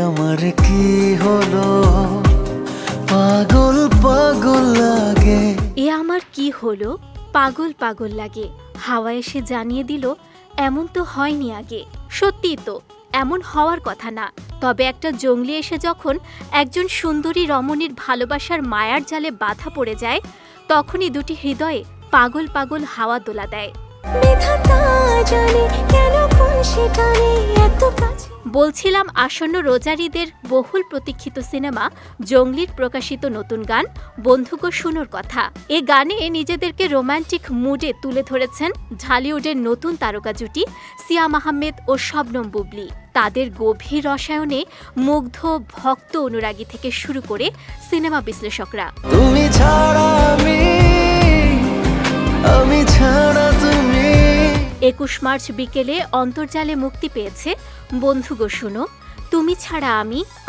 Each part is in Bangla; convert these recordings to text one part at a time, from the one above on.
আমার কি হলো পাগল পাগল লাগে আমার কি হলো পাগল পাগল লাগে হাওয়া এসে জানিয়ে দিল এমন তো হয়নি আগে। সত্যি তো এমন হওয়ার কথা না, তবে একটা জঙ্গলি এসে যখন একজন সুন্দরী রমণীর ভালোবাসার মায়ার জালে বাধা পড়ে যায় তখনই দুটি হৃদয়ে পাগল পাগল হাওয়া দোলা দেয়। বলছিলাম আসন্ন রোজার ঈদের বহুল প্রতীক্ষিত সিনেমা জঙ্গলির প্রকাশিত নতুন গান বন্ধু গো শুনোর কথা। এ গানে নিজেদেরকে রোমান্টিক মুডে তুলে ধরেছেন ঢালিউডের নতুন তারকা জুটি সিয়াম আহমেদ ও শবনম বুবলি। তাদের গভীর রসায়নে মুগ্ধ ভক্ত অনুরাগী থেকে শুরু করে সিনেমা বিশ্লেষকরা। তুমি ছাড়া আমি ছাড়া তুমি। 21 মার্চ বিকেলে অন্তর্জালে মুক্তি পেয়েছে বন্ধু গো শুনো তুমি ছাড়া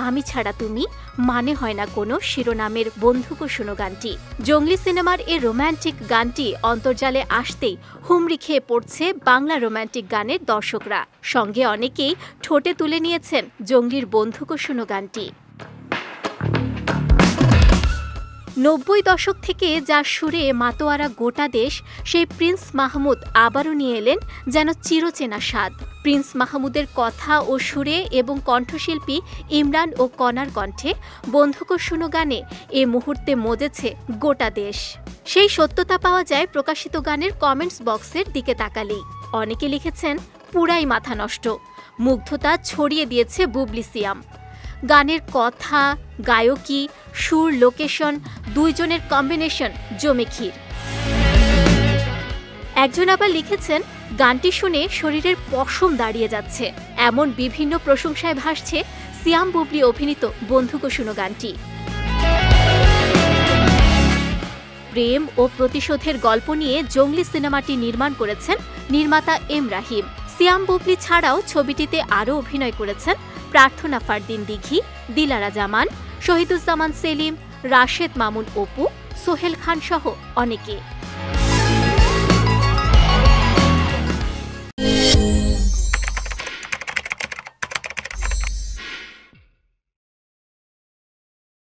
আমি ছাড়া তুমি মানে হয় না কোনো শিরোনামের বন্ধু গো শুনো গানটি। জঙ্গলি সিনেমার এই রোম্যান্টিক গানটি অন্তর্জালে আসতেই হুমড়ি খেয়ে পড়ছে বাংলা রোম্যান্টিক গানের দর্শকরা। সঙ্গে অনেকেই ঠোঁটে তুলে নিয়েছেন জঙ্গলির বন্ধু গো শুনো গানটি। 90 দশক থেকে যার সুরে মাতোয়ারা গোটা দেশ, সেই প্রিন্স মাহমুদ আবারও নিয়ে এলেন যেন চিরচেনা স্বাদ। প্রিন্স মাহমুদের কথা ও সুরে এবং কণ্ঠশিল্পী ইমরান ও কণার কণ্ঠে বন্ধু গো শুনো গানে এ মুহূর্তে মজেছে গোটা দেশ। সেই সত্যতা পাওয়া যায় প্রকাশিত গানের কমেন্টস বক্সের দিকে তাকালেই। অনেকে লিখেছেন পুরাই মাথা নষ্ট, মুগ্ধতা ছড়িয়ে দিয়েছে বুবলি সিয়াম। গানের কথা, গায়কী, সুর, লোকেশন দুইজনের কম্বিনেশন জমে ক্ষীর। একজন আবার লিখেছেন গানটি শুনে শরীরের পশম দাঁড়িয়ে যাচ্ছে। এমন বিভিন্ন প্রশংসায় ভাসছে সিয়াম বুবলি অভিনীত বন্ধু গো শুনো গানটি। প্রেম ও প্রতিশোধের গল্প নিয়ে জঙ্গলি সিনেমাটি নির্মাণ করেছেন নির্মাতা এম রাহিম। সিয়াম বুবলি ছাড়াও ছবিটিতে আরও অভিনয় করেছেন প্রার্থনা ফারদিন দিঘি, দিলারা জামান, শহীদুজ্জামান সেলিম, রাশেদ মামুন অপু, সোহেল খান সহ অনেকে।